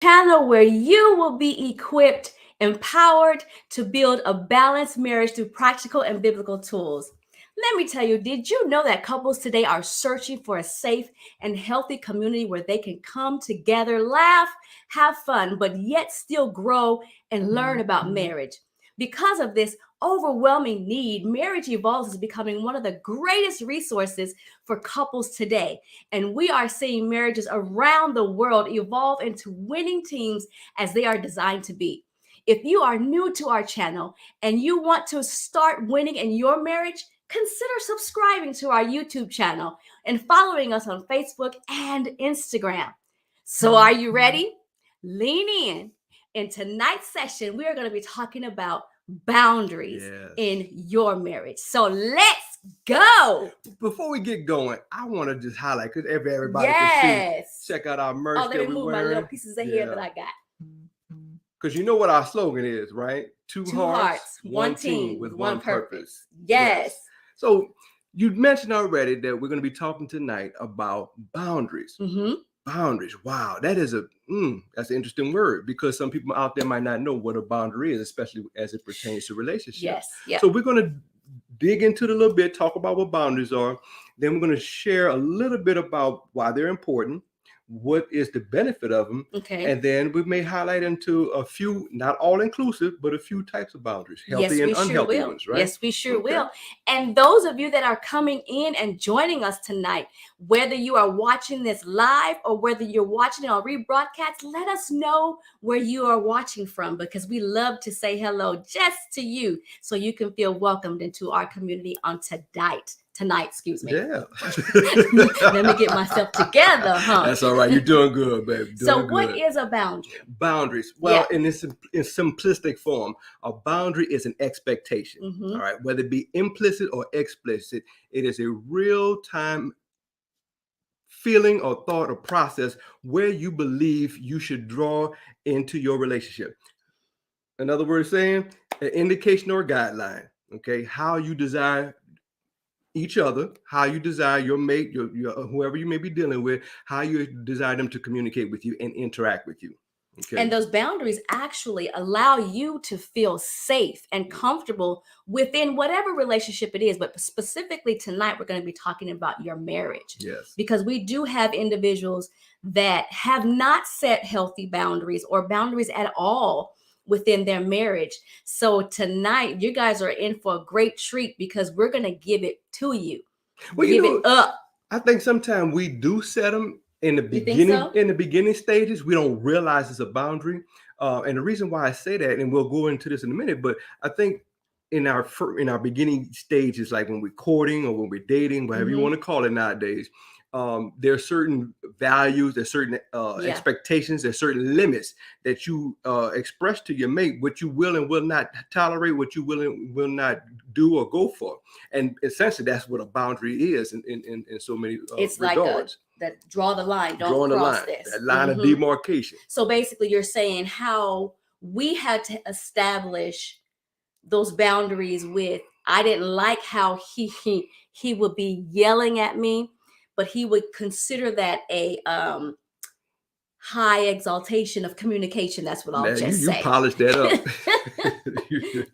channel where you will be equipped, empowered to build a balanced marriage through practical and biblical tools. Let me tell you, did you know that couples today are searching for a safe and healthy community where they can come together, laugh, have fun, but yet still grow and learn about marriage? Because of this overwhelming need, Marriage Evolves is becoming one of the greatest resources for couples today. And we are seeing marriages around the world evolve into winning teams as they are designed to be. If you are new to our channel and you want to start winning in your marriage, consider subscribing to our YouTube channel and following us on Facebook and Instagram. So, are you ready? Lean in. In tonight's session, we are going to be talking about boundaries in your marriage. So, let's go. Before we get going, I want to just highlight because everybody can see. Check out our merch. Oh, let me move my little pieces of hair that I got. Because you know what our slogan is, right? Two hearts, one team with one purpose. Yes. So you mentioned already that we're going to be talking tonight about boundaries. Boundaries. Wow, that's an interesting word because some people out there might not know what a boundary is, especially as it pertains to relationships. Yes. So we're going to dig into it a little bit, talk about what boundaries are. Then we're going to share a little bit about why they're important, what is the benefit of them, and then we may highlight into a few, not all inclusive, but a few types of boundaries, healthy and unhealthy ones, right? Yes, we sure will. And those of you that are coming in and joining us tonight, whether you are watching this live or whether you're watching it on rebroadcast, let us know where you are watching from because we love to say hello just to you so you can feel welcomed into our community on tonight. Yeah. Let me get myself together, huh? That's all right. You're doing good, baby. What is a boundary? Boundaries. Well, in simplistic form, a boundary is an expectation. All right. Whether it be implicit or explicit, it is a real-time feeling or thought or process where you believe you should draw into your relationship. In other words, saying an indication or a guideline. Okay. How you desire each other, how you desire your mate, your whoever you may be dealing with, how you desire them to communicate with you and interact with you. Okay. And those boundaries actually allow you to feel safe and comfortable within whatever relationship it is. But specifically tonight, we're going to be talking about your marriage. Yes. Because we do have individuals that have not set healthy boundaries or boundaries at all within their marriage. So tonight, you guys are in for a great treat because we're going to give it to you. Well, give it up. I think sometimes we do set them in the beginning. In the beginning stages, we don't realize it's a boundary. And the reason why I say that, and we'll go into this in a minute, but I think in our beginning stages, like when we're courting or when we're dating, whatever you want to call it nowadays, there are certain values, there's certain expectations, there's certain limits that you express to your mate, what you will and will not tolerate, what you will and will not do or go for. And essentially that's what a boundary is in so many it's regards. Like that draw the line, don't cross this. That line of demarcation. So basically you're saying how we had to establish those boundaries with, I didn't like how he would be yelling at me, but he would consider that a high exaltation of communication. That's what I'll just say. You polished that up.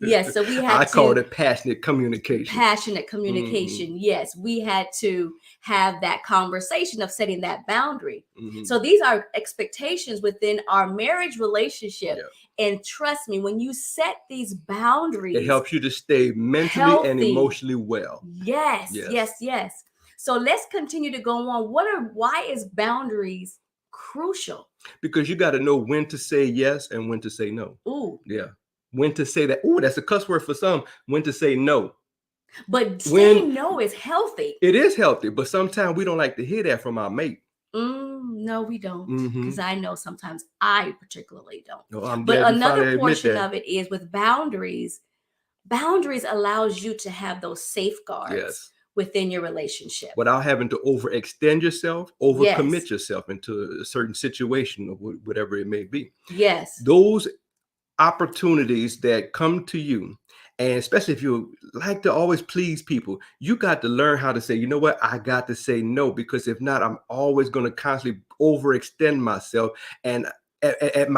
Yes, so we had I call it passionate communication. Passionate communication. Yes, we had to have that conversation of setting that boundary. So these are expectations within our marriage relationship. And trust me, when you set these boundaries, it helps you to stay mentally healthy and emotionally well. Yes. So let's continue to go on. Why is boundaries crucial? Because you got to know when to say yes and when to say no. Ooh. Yeah. When to say that. Ooh, that's a cuss word for some. When to say no. But saying no is healthy. It is healthy, but sometimes we don't like to hear that from our mate. No, we don't. Because I know sometimes I particularly don't. Oh, but another portion of it is with boundaries. Boundaries allows you to have those safeguards within your relationship without having to overextend yourself, overcommit yourself into a certain situation or whatever it may be. Yes. Those opportunities that come to you, and especially if you like to always please people, you got to learn how to say, you know what, I got to say no, because if not, I'm always going to constantly overextend myself. And at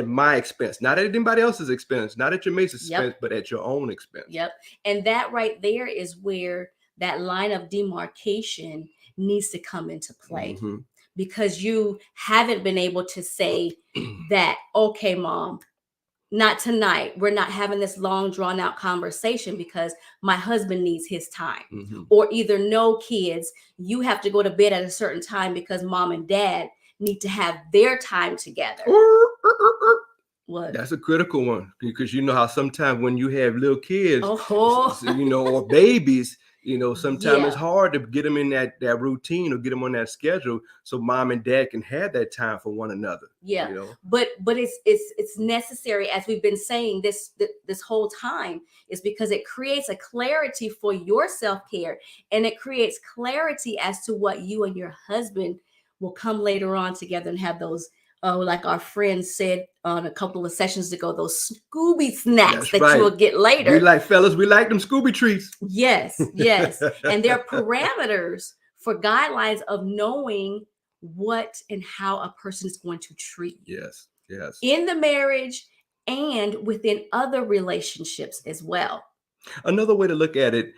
my expense, not at anybody else's expense, not at your mate's expense, but at your own expense. Yep. And that right there is where that line of demarcation needs to come into play. Because you haven't been able to say that, okay, mom, not tonight. We're not having this long drawn out conversation because my husband needs his time. Or either, no, kids, you have to go to bed at a certain time because mom and dad need to have their time together. What? That's a critical one, because you know how sometimes when you have little kids, or babies, sometimes it's hard to get them in that routine or get them on that schedule so mom and dad can have that time for one another. But it's necessary, as we've been saying this whole time, is because it creates a clarity for your self-care, and it creates clarity as to what you and your husband will come later on together and have those, like our friends said on a couple of sessions ago, those Scooby snacks you will get later. We like them Scooby treats. Yes. And there are parameters for guidelines of knowing what and how a person is going to treat you. Yes. In the marriage and within other relationships as well. Another way to look at it,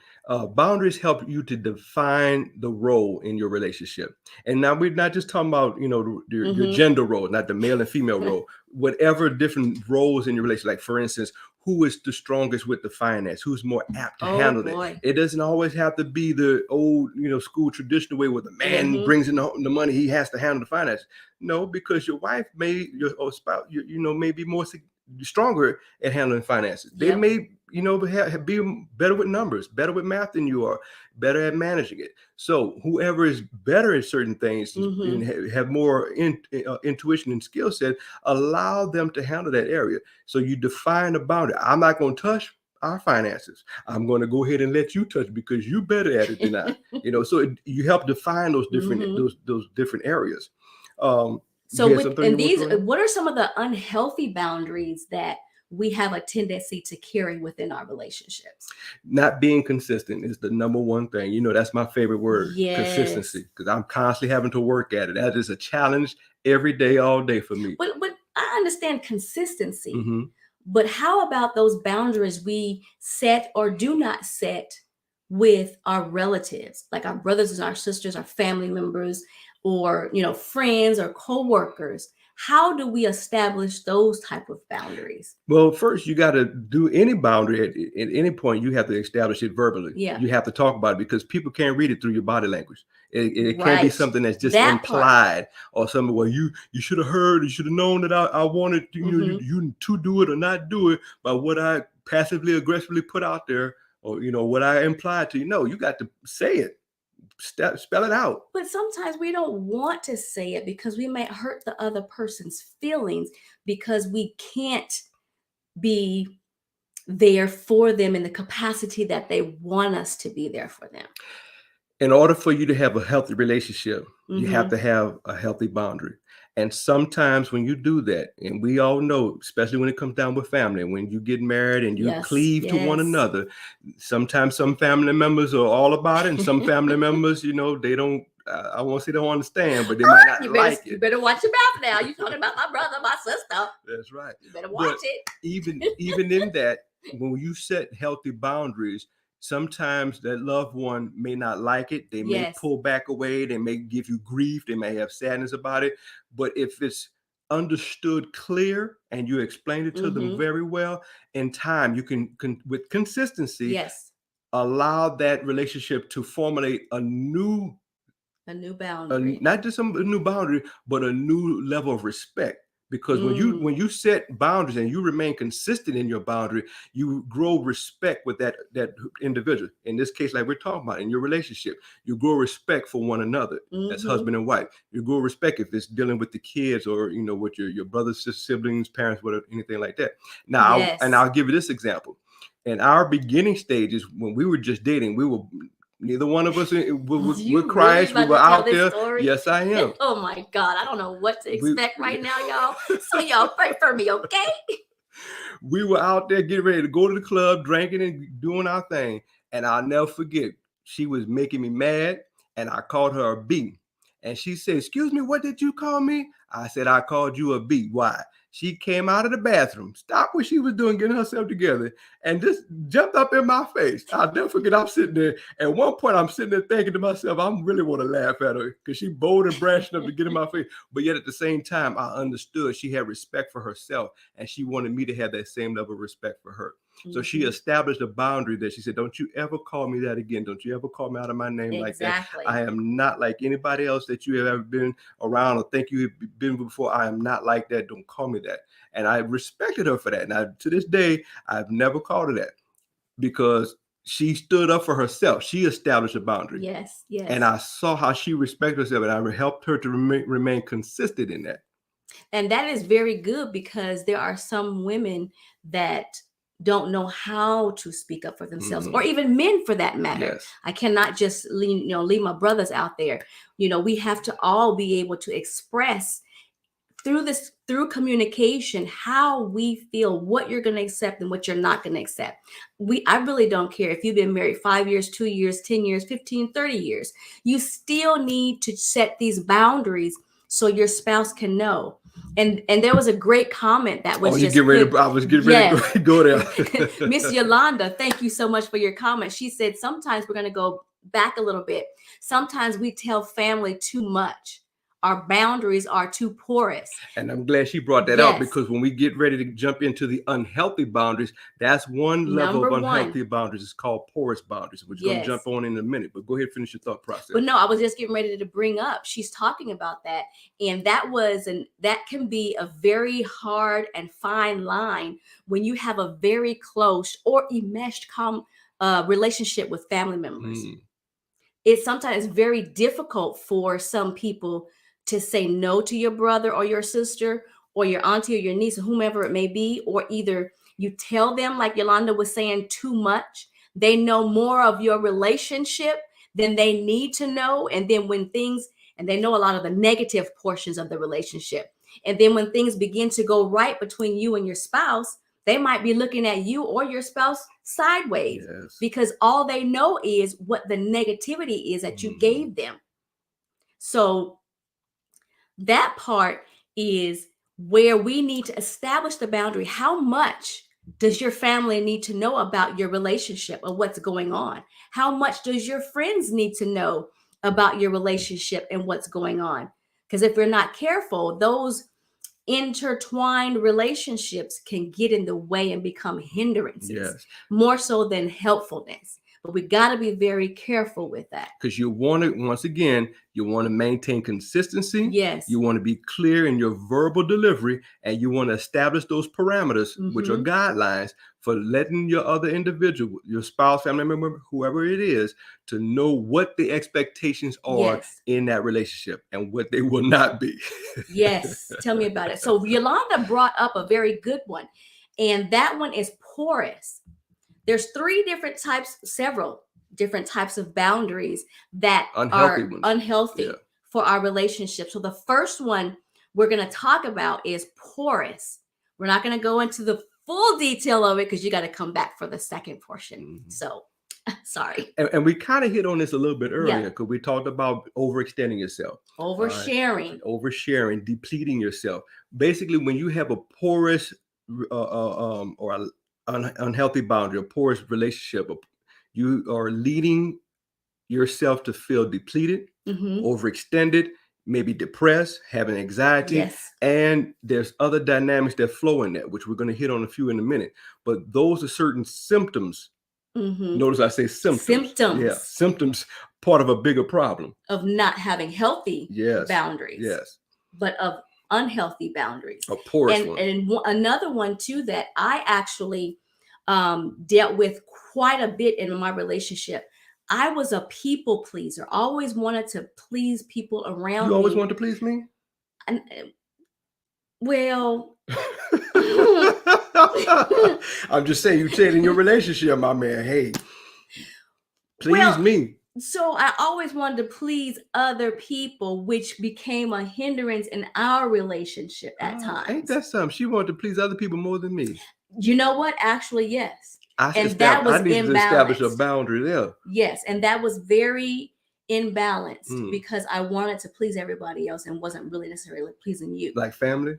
boundaries help you to define the role in your relationship. And now we're not just talking about, your gender role, not the male and female role, whatever different roles in your relationship. Like, for instance, who is the strongest with the finance? Who's more apt to handle it? It doesn't always have to be the old, school traditional way where the man brings in the money. He has to handle the finance. No, because your wife your spouse, may be more stronger at handling finances. They may, be better with numbers, better with math than you are, better at managing it. So whoever is better at certain things and have more intuition and skill set, allow them to handle that area. So you define a boundary. I'm not going to touch our finances. I'm going to go ahead and let you touch because you're better at it than I. So you help define those different those different areas. So what are some of the unhealthy boundaries that we have a tendency to carry within our relationships? Not being consistent is the number one thing. That's my favorite word, consistency, because I'm constantly having to work at it. That is a challenge every day, all day for me. But I understand consistency. But how about those boundaries we set or do not set with our relatives, like our brothers and our sisters, our family members, or friends or co-workers? How do we establish those type of boundaries? Well, first you got to do any boundary at any point. You have to establish it verbally. You have to talk about it, because people can't read it through your body language. It can't be something that's just implied or something where you should have heard, you should have known that I wanted you to do it or not do it by what I passively aggressively put out there, or what I implied to you. No, you got to say it. Spell it out. But sometimes we don't want to say it because we might hurt the other person's feelings, because we can't be there for them in the capacity that they want us to be there for them. In order for you to have a healthy relationship, you have to have a healthy boundary. And sometimes when you do that, and we all know, especially when it comes down with family, when you get married and you cleave to one another, sometimes some family members are all about it, and some family members, they don't, I won't say they don't understand, but they might not like it. You better watch your mouth now. You're talking about my brother, my sister. That's right. You better watch it. Even in that, when you set healthy boundaries, sometimes that loved one may not like it. They may pull back away. They may give you grief. They may have sadness about it. But if it's understood clear and you explain it to them very well, in time, you can with consistency, allow that relationship to formulate a new boundary. Not just a new boundary, but a new level of respect. Because when you set boundaries and you remain consistent in your boundary, you grow respect with that individual. In this case, like we're talking about in your relationship, you grow respect for one another as husband and wife. You grow respect if it's dealing with the kids or with your brothers, siblings, parents, whatever, anything like that. Now, I'll give you this example. In our beginning stages, when we were just dating, neither one of us were Christ. We were out there. Story? Yes, I am. Oh my God. I don't know what to expect right now, y'all. So y'all pray for me, okay? We were out there getting ready to go to the club, drinking and doing our thing. And I'll never forget, she was making me mad, and I called her a B. And she said, "Excuse me, what did you call me?" I said, "I called you a B." Why? She came out of the bathroom, stopped what she was doing, getting herself together, and just jumped up in my face. I'll never forget, I'm sitting there. At one point, I'm sitting there thinking to myself, I really want to laugh at her because she bold and brash enough to get in my face. But yet at the same time, I understood she had respect for herself, and she wanted me to have that same level of respect for her. So she established a boundary that she said, "Don't you ever call me that again. Don't you ever call me out of my name like that. I am not like anybody else that you have ever been around or think you have been before. I am not like that. Don't call me that." And I respected her for that. And to this day, I've never called her that because she stood up for herself. She established a boundary. Yes, yes. And I saw how she respected herself, and I helped her to remain consistent in that. And that is very good, because there are some women that don't know how to speak up for themselves, or even men for that matter. Yes. I cannot just leave my brothers out there. We have to all be able to express through communication how we feel, what you're going to accept and what you're not going to accept. I really don't care if you've been married 5 years, 2 years, 10 years, 15, 30 years. You still need to set these boundaries so your spouse can know. And there was a great comment that was I was getting ready to go there. Miss Yolanda, thank you so much for your comment. She said, sometimes we're going to go back a little bit. Sometimes we tell family too much. Our boundaries are too porous. And I'm glad she brought that out, because when we get ready to jump into the unhealthy boundaries, that's one level of unhealthy boundaries. It's called porous boundaries, which we're going to jump on in a minute. But go ahead, finish your thought process. But no, I was just getting ready to bring up, she's talking about that. And that can be a very hard and fine line when you have a very close or enmeshed relationship with family members. It's sometimes very difficult for some people to say no to your brother or your sister or your auntie or your niece or whomever it may be, or either you tell them, like Yolanda was saying, too much. They know more of your relationship than they need to know. And then and they know a lot of the negative portions of the relationship. And then when things begin to go right between you and your spouse, they might be looking at you or your spouse sideways, because all they know is what the negativity is that you gave them. So that part is where we need to establish the boundary. How much does your family need to know about your relationship or what's going on? How much does your friends need to know about your relationship and what's going on? Because if we're not careful, those intertwined relationships can get in the way and become hindrances, more so than helpfulness. But we got to be very careful with that. Because you want to, once again, you want to maintain consistency. Yes. You want to be clear in your verbal delivery, and you want to establish those parameters, which are guidelines for letting your other individual, your spouse, family member, whoever it is, to know what the expectations are in that relationship and what they will not be. Yes. Tell me about it. So Yolanda brought up a very good one, and that one is porous. There's several different types of boundaries that are unhealthy for our relationship. So the first one we're going to talk about is porous. We're not going to go into the full detail of it because you got to come back for the second portion. So sorry. And we kind of hit on this a little bit earlier, because we talked about overextending yourself. Oversharing, depleting yourself. Basically, when you have a porous or unhealthy boundary, a porous relationship, you are leading yourself to feel depleted, overextended, maybe depressed, having anxiety, and there's other dynamics that flow in that, which we're going to hit on a few in a minute. But those are certain symptoms. Notice I say symptoms. Yeah, symptoms, part of a bigger problem of not having healthy boundaries. Yes, but of unhealthy boundaries. A porous one. And another one too that I actually dealt with quite a bit in my relationship. I was a people pleaser. Always wanted to please people around me. You always wanted to please me? Well, I'm just saying, you said in your relationship, my man, hey, please me. So I always wanted to please other people, which became a hindrance in our relationship at times. Ain't that something? She wanted to please other people more than me. You know what? Actually, yes. I need to establish a boundary there. Yes. And that was very imbalanced because I wanted to please everybody else and wasn't really necessarily pleasing you. Like family?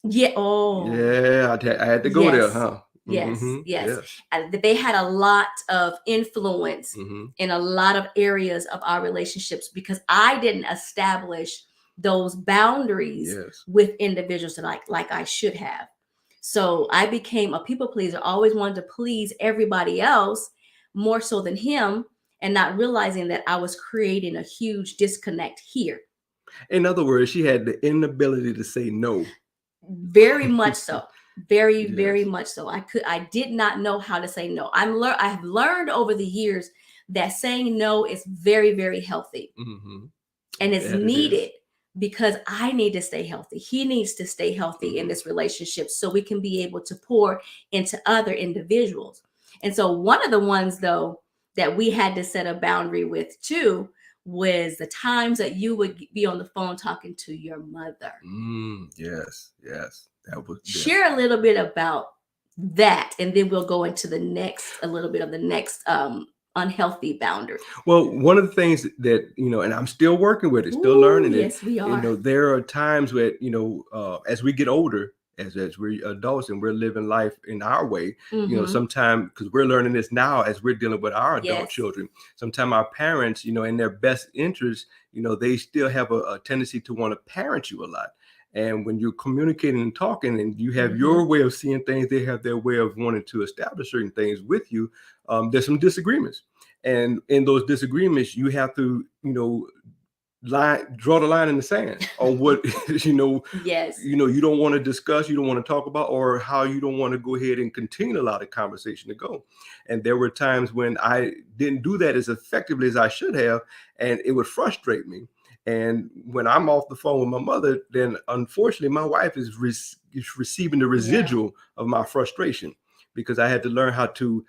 Yeah. Oh. Yeah, I had to go there, huh? Yes. Mm-hmm. Yes. They had a lot of influence in a lot of areas of our relationships because I didn't establish those boundaries with individuals that like I should have. So I became a people pleaser, always wanted to please everybody else more so than him, and not realizing that I was creating a huge disconnect here. In other words, she had the inability to say no. Very much so. Very much so. I did not know how to say no. I have learned over the years that saying no is very, very healthy. And it's needed because I need to stay healthy. He needs to stay healthy in this relationship so we can be able to pour into other individuals. And so one of the ones though that we had to set a boundary with too was the times that you would be on the phone talking to your mother. Yes. That was Share a little bit about that, and then we'll go into a little bit of the next unhealthy boundary. Well, one of the things that, and I'm still working with it, still learning it. Yes, we are. There are times where, as we get older, as we're adults and we're living life in our way, sometimes, because we're learning this now as we're dealing with our adult children, sometimes our parents, in their best interest, they still have a tendency to want to parent you a lot. And when you're communicating and talking and you have your way of seeing things, they have their way of wanting to establish certain things with you. There's some disagreements. And in those disagreements, you have to, draw the line in the sand on what, you don't want to discuss, you don't want to talk about, or how you don't want to go ahead and continue to allow the conversation to go. And there were times when I didn't do that as effectively as I should have, and it would frustrate me. And when I'm off the phone with my mother, then unfortunately my wife is receiving the residual of my frustration, because I had to learn how to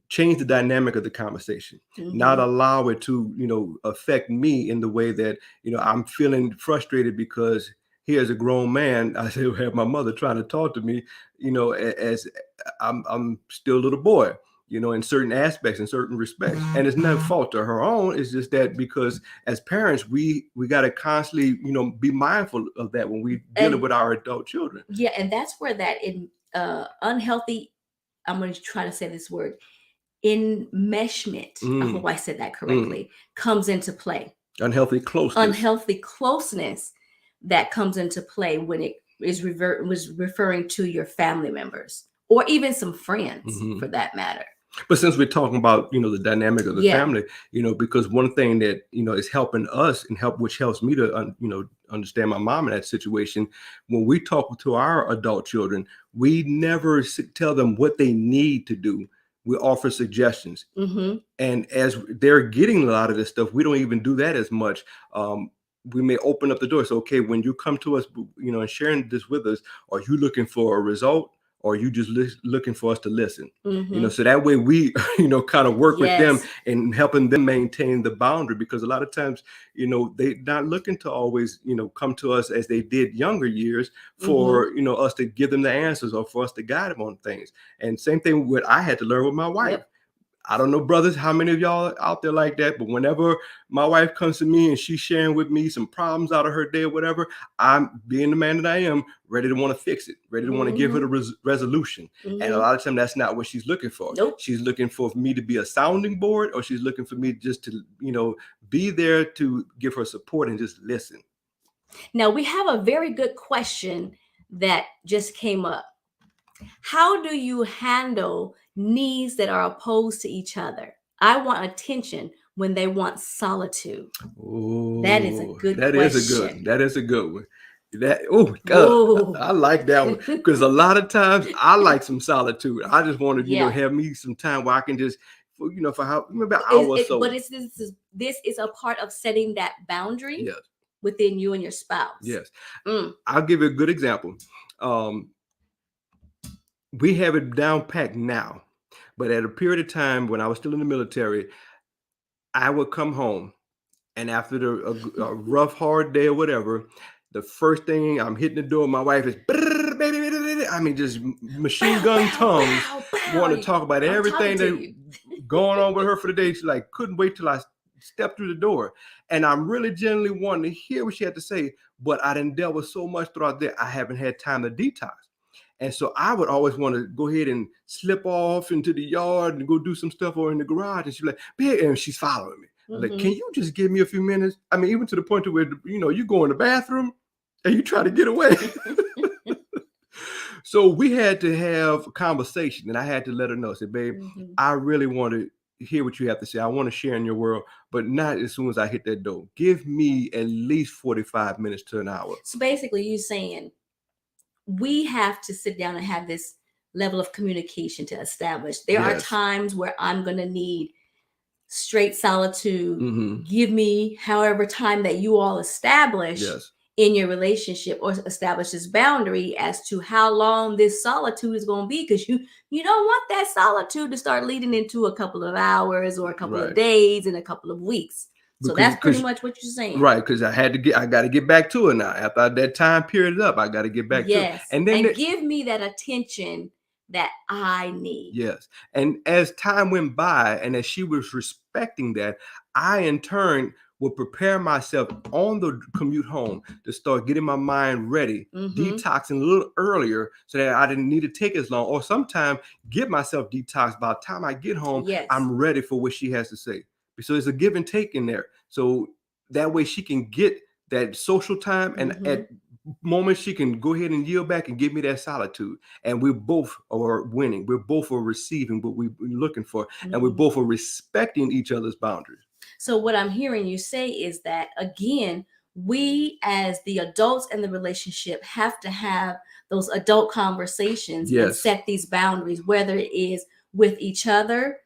change the dynamic of the conversation, not allow it to, affect me in the way that, I'm feeling frustrated because here's a grown man. I still have my mother trying to talk to me, as I'm still a little boy, in certain aspects, in certain respects. And it's no fault to her own. It's just that because as parents, we got to constantly, be mindful of that when we dealing with our adult children. Yeah. And that's where that unhealthy, I'm going to try to say this word, enmeshment, I hope I said that correctly, comes into play. Unhealthy closeness that comes into play when it is referring to your family members or even some friends for that matter. But since we're talking about, the dynamic of the family, because one thing that, is helping us and which helps me to, understand my mom in that situation, when we talk to our adult children, we never tell them what they need to do. We offer suggestions. And as they're getting a lot of this stuff, we don't even do that as much. We may open up the door. So, okay, when you come to us, and sharing this with us, are you looking for a result? Or are you just looking for us to listen? So that way we, kind of work with them and helping them maintain the boundary, because a lot of times, they're not looking to always, come to us as they did younger years for, us to give them the answers or for us to guide them on things. And same thing what I had to learn with my wife. I don't know, brothers, how many of y'all are out there like that, but whenever my wife comes to me and she's sharing with me some problems out of her day or whatever, I'm, being the man that I am, ready to want to fix it, ready to want to give her the resolution. And a lot of times that's not what she's looking for. She's looking for me to be a sounding board, or she's looking for me just to, be there to give her support and just listen. Now we have a very good question that just came up. How do you handle needs that are opposed to each other? I want attention when they want solitude. Oh, that is a good question. That is a good one. God, I like that one, because a lot of times I like some solitude. I just want to, have me some time where I can just, for how maybe an hour or so. But this is a part of setting that boundary within you and your spouse. Yes. I'll give you a good example. We have it down packed now, but at a period of time when I was still in the military, I would come home, and after a rough, hard day or whatever, the first thing I'm hitting the door, my wife is, I mean, just machine gun tongues, want to talk about everything that's going on with her for the day. She couldn't wait till I stepped through the door. And I'm really genuinely wanting to hear what she had to say, but I didn't deal with so much throughout there. I haven't had time to detox. And so I would always want to go ahead and slip off into the yard and go do some stuff or in the garage. And she's like, "Babe," and she's following me. I'm like, "Can you just give me a few minutes?" I mean, even to the point to where, you go in the bathroom and you try to get away. So we had to have a conversation, and I had to let her know, I said, "Babe, I really want to hear what you have to say. I want to share in your world, but not as soon as I hit that door. Give me at least 45 minutes to an hour." So basically you're saying we have to sit down and have this level of communication to establish. There are times where I'm going to need straight solitude. Give me however time that you all establish in your relationship, or establish this boundary as to how long this solitude is going to be, because you don't want that solitude to start leading into a couple of hours or a couple of days and a couple of weeks. So that's pretty much what you're saying. Right, because I got to get back to it now. After that time period is up, I got to get back to it. And then give me that attention that I need. Yes. And as time went by and as she was respecting that, I in turn would prepare myself on the commute home to start getting my mind ready, detoxing a little earlier so that I didn't need to take as long, or sometimes get myself detoxed. By the time I get home, I'm ready for what she has to say. So it's a give and take in there. So that way she can get that social time, and at moments she can go ahead and yield back and give me that solitude. And we both are winning. We both are receiving what we're looking for. And we both are respecting each other's boundaries. So what I'm hearing you say is that, again, we as the adults in the relationship have to have those adult conversations and set these boundaries, whether it is with each other,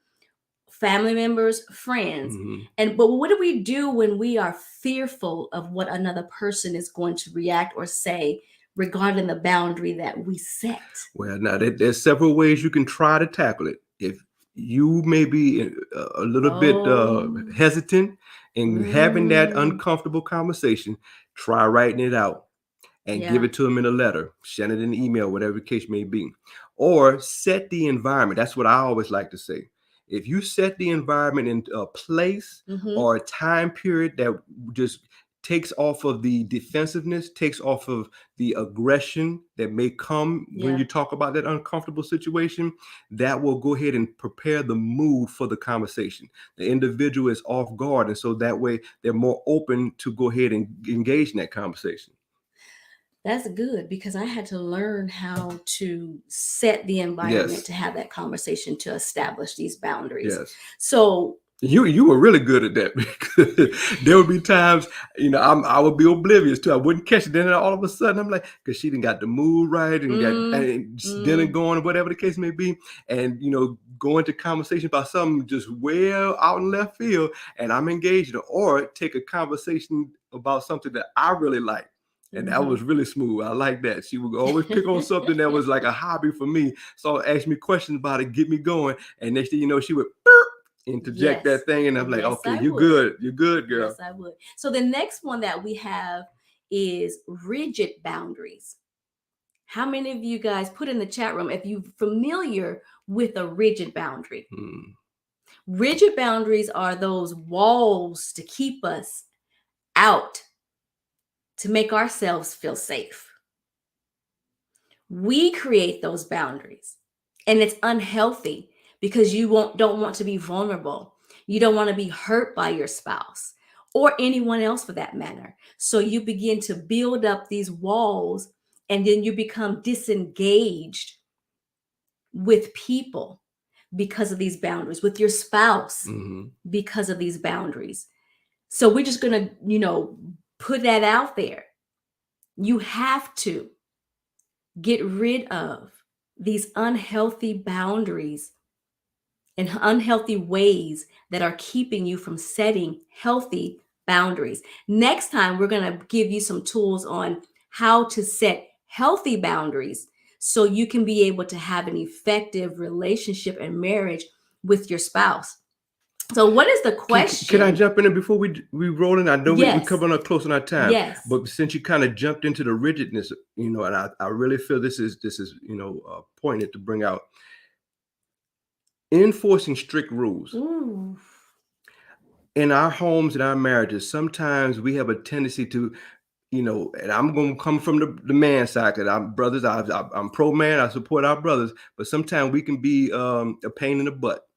family members, friends. But what do we do when we are fearful of what another person is going to react or say regarding the boundary that we set? Well, now there's several ways you can try to tackle it. If you may be a little bit hesitant in having that uncomfortable conversation, try writing it out and give it to them in a letter, send it in an email, whatever the case may be. Or set the environment. That's what I always like to say. If you set the environment in a place or a time period that just takes off of the defensiveness, takes off of the aggression that may come when you talk about that uncomfortable situation, that will go ahead and prepare the mood for the conversation. The individual is off guard, and so that way they're more open to go ahead and engage in that conversation. That's good, because I had to learn how to set the environment to have that conversation, to establish these boundaries. So you were really good at that, because there would be times, I would be oblivious to. I wouldn't catch it. Then all of a sudden, I'm like, because she didn't got the mood right and got dinner going, whatever the case may be, and go into conversation about something just well out in left field, and I'm engaged, or take a conversation about something that I really like. And that was really smooth. I like that. She would always pick on something that was like a hobby for me. So ask me questions about it, get me going. And next thing you know, she would interject that thing. And I'm like, okay, you're good. You're good, girl. Yes, I would. So the next one that we have is rigid boundaries. How many of you guys, put in the chat room if you're familiar with a rigid boundary? Rigid boundaries are those walls to keep us out, to make ourselves feel safe. We create those boundaries, and it's unhealthy because you don't want to be vulnerable. You don't want to be hurt by your spouse or anyone else for that matter. So you begin to build up these walls, and then you become disengaged with people because of these boundaries, with your spouse because of these boundaries. So we're just going to, put that out there. You have to get rid of these unhealthy boundaries and unhealthy ways that are keeping you from setting healthy boundaries. Next time, we're going to give you some tools on how to set healthy boundaries so you can be able to have an effective relationship and marriage with your spouse. So what is the question? Can I jump in there before we roll in? I know we're coming up close on our time. But since you kind of jumped into the rigidness, and I really feel this is pointed to bring out enforcing strict rules. in our homes and our marriages, sometimes we have a tendency to, and I'm going to come from the man side, because I'm brothers. I'm pro man. I support our brothers, but sometimes we can be a pain in the butt,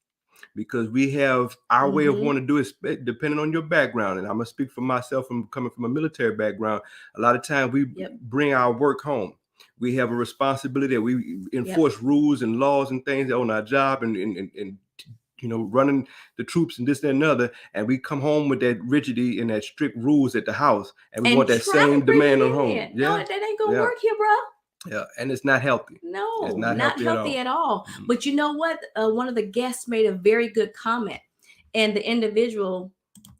because we have our way of wanting to do it depending on your background. And I'm gonna speak for myself, from coming from a military background. A lot of times we bring our work home. We have a responsibility that we enforce rules and laws and things on our job, and running the troops and this, that, and another. And we come home with that rigidity and that strict rules at the house, and we want that same demand on home. No, that ain't gonna work here, bro. Yeah, and it's not healthy. No, it's not healthy at all. But you know what? One of the guests made a very good comment, and the individual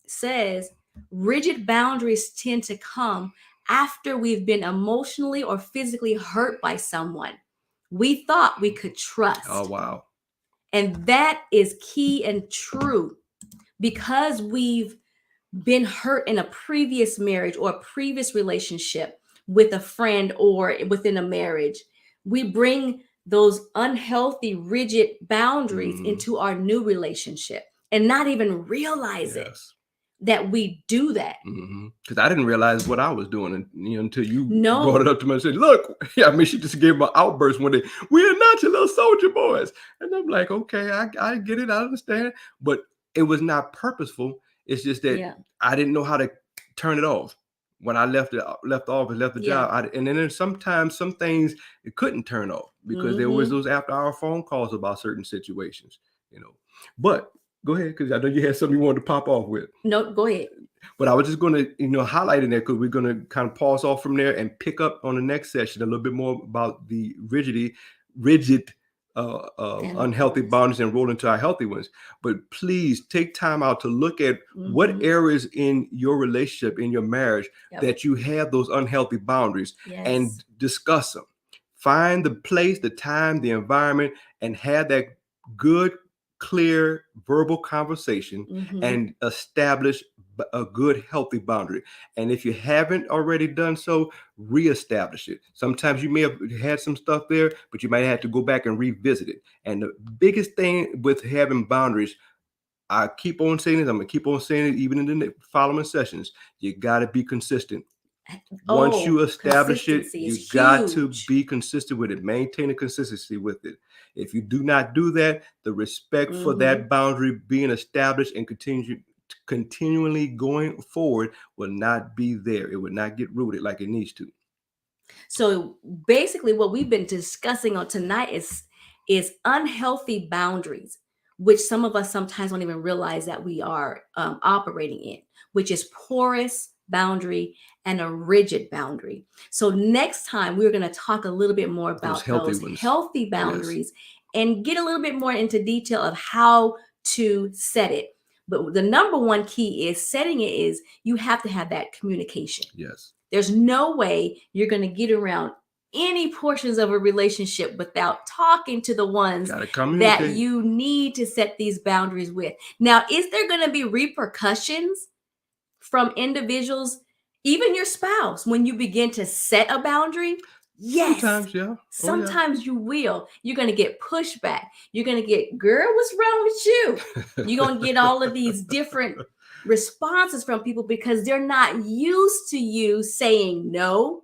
says rigid boundaries tend to come after we've been emotionally or physically hurt by someone we thought we could trust. Oh, wow. And that is key and true, because we've been hurt in a previous marriage or a previous relationship with a friend or within a marriage. We bring those unhealthy, rigid boundaries into our new relationship and not even realize it, that we do that. Because I didn't realize what I was doing until you brought it up to me and said, look, she just gave me an outburst one day. We're not your little soldier boys. And I'm like, okay, I get it. I understand. But it was not purposeful. It's just that I didn't know how to turn it off. When I left the job, and then sometimes some things it couldn't turn off, because there was those after-hour phone calls about certain situations, But go ahead, because I know you had something you wanted to pop off with. No, go ahead. But I was just going to highlight in there, because we're going to kind of pause off from there and pick up on the next session a little bit more about the rigid unhealthy boundaries and roll into our healthy ones. But please take time out to look at what areas in your relationship, in your marriage, that you have those unhealthy boundaries, and discuss them. Find the place, the time, the environment, and have that good, clear verbal conversation and establish a good, healthy boundary. And if you haven't already done so, reestablish it. Sometimes you may have had some stuff there, but you might have to go back and revisit it. And the biggest thing with having boundaries, I keep on saying this, I'm going to keep on saying it even in the following sessions, you got to be consistent. Once you establish it, you got to be consistent with it. Maintain a consistency with it. If you do not do that, the respect for that boundary being established and continually going forward will not be there. It will not get rooted like it needs to. So basically what we've been discussing on tonight is unhealthy boundaries, which some of us sometimes don't even realize that we are operating in, which is porous boundary and a rigid boundary. So next time we're going to talk a little bit more about those healthy boundaries and get a little bit more into detail of how to set it. But the number one key is setting it is you have to have that communication. Yes. There's no way you're going to get around any portions of a relationship without talking to the ones that you need to set these boundaries with. Now, is there going to be repercussions from individuals, even your spouse, when you begin to set a boundary? Yes. Sometimes, yeah. Sometimes you will. You're going to get pushback. You're going to get, girl, what's wrong with you? You're going to get all of these different responses from people because they're not used to you saying no.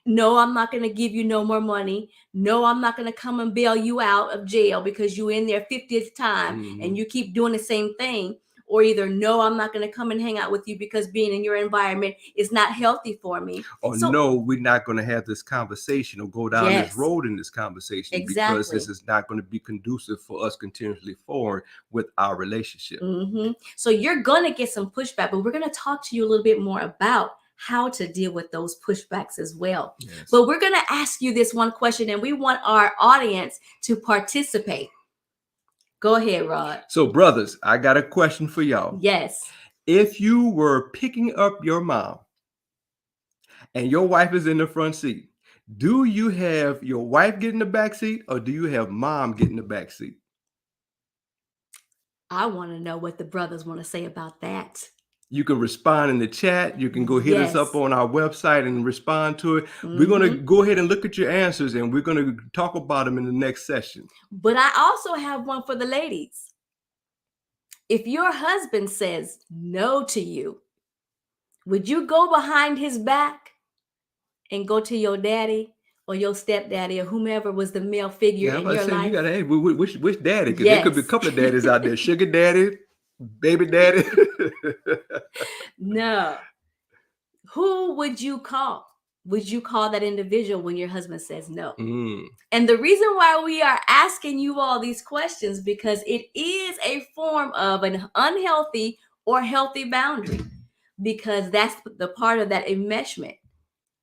No, I'm not going to give you no more money. No, I'm not going to come and bail you out of jail because you're in there 50th time and you keep doing the same thing. Or either, no, I'm not going to come and hang out with you because being in your environment is not healthy for me. Or no, we're not going to have this conversation or go down this road in this conversation because this is not going to be conducive for us continuously forward with our relationship. So you're going to get some pushback, but we're going to talk to you a little bit more about how to deal with those pushbacks as well. Yes. But we're going to ask you this one question, and we want our audience to participate. Go ahead, Rod. So, brothers, I got a question for y'all. Yes. If you were picking up your mom and your wife is in the front seat, do you have your wife get in the back seat or do you have mom get in the back seat? I want to know what the brothers want to say about that. You can respond in the chat. You can go hit us up on our website and respond to it. We're going to go ahead and look at your answers and we're going to talk about them in the next session. But I also have one for the ladies. if your husband says no to you, would you go behind his back and go to your daddy or your stepdaddy or whomever was the male figure in your life? You gotta, hey, which daddy? Because Yes. there could be a couple of daddies out there. Sugar daddy, baby daddy. No. Who would you call? Would you call that individual when your husband says no? And the reason why we are asking you all these questions, because it is a form of an unhealthy or healthy boundary, because that's the part of that enmeshment.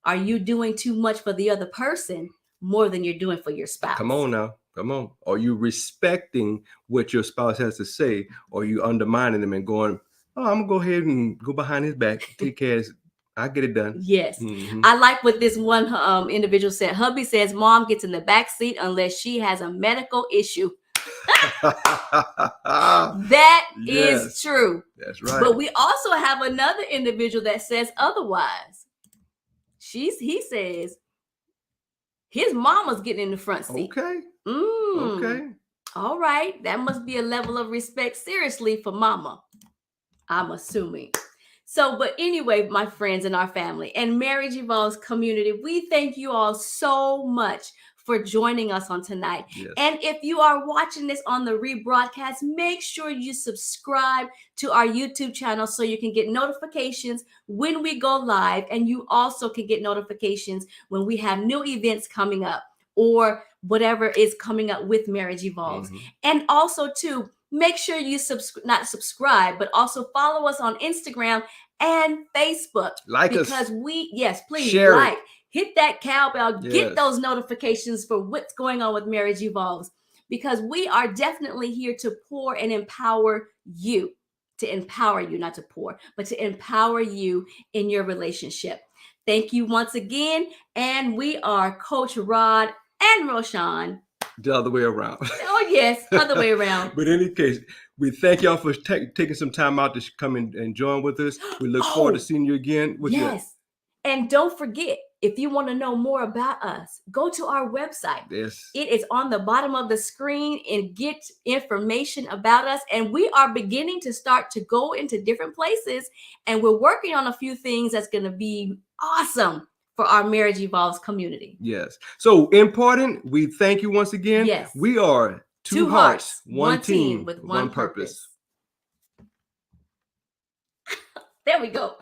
Are you doing too much for the other person more than you're doing for your spouse? Come on now. Come on. Are you respecting what your spouse has to say, or are you undermining them and going, oh, I'm going to go ahead and go behind his back, take care of it. I get it done. Yes. I like what this one individual said. Hubby says mom gets in the back seat unless she has a medical issue. That is true. That's right. But we also have another individual that says otherwise. He says his mama's getting in the front seat. Okay. Okay. All right. That must be a level of respect, seriously, for mama, I'm assuming. So, but anyway, my friends and our family and Marriage Evolves community, we thank you all so much for joining us on tonight. Yes. And if you are watching this on the rebroadcast, make sure you subscribe to our YouTube channel so you can get notifications when we go live. And you also can get notifications when we have new events coming up or whatever is coming up with Marriage Evolves. And also, too, make sure you not subscribe, but also follow us on Instagram and Facebook. Like us. Because please share like. It. Hit that cowbell, get those notifications for what's going on with Marriage Evolves, because we are definitely here to pour and empower you, not to pour, but to empower you in your relationship. Thank you once again. And we are Coach Rod and Roshawn. The other way around. Oh, yes, other way around. But in any case, we thank y'all for taking some time out to come and join with us. We look forward to seeing you again. Yes. And don't forget, if you want to know more about us, go to our website. Yes. It is on the bottom of the screen and get information about us. And we are beginning to start to go into different places. And we're working on a few things that's going to be awesome for our Marriage Evolves community. Yes. So important, we thank you once again. Yes. We are two hearts, one team with one purpose. There we go.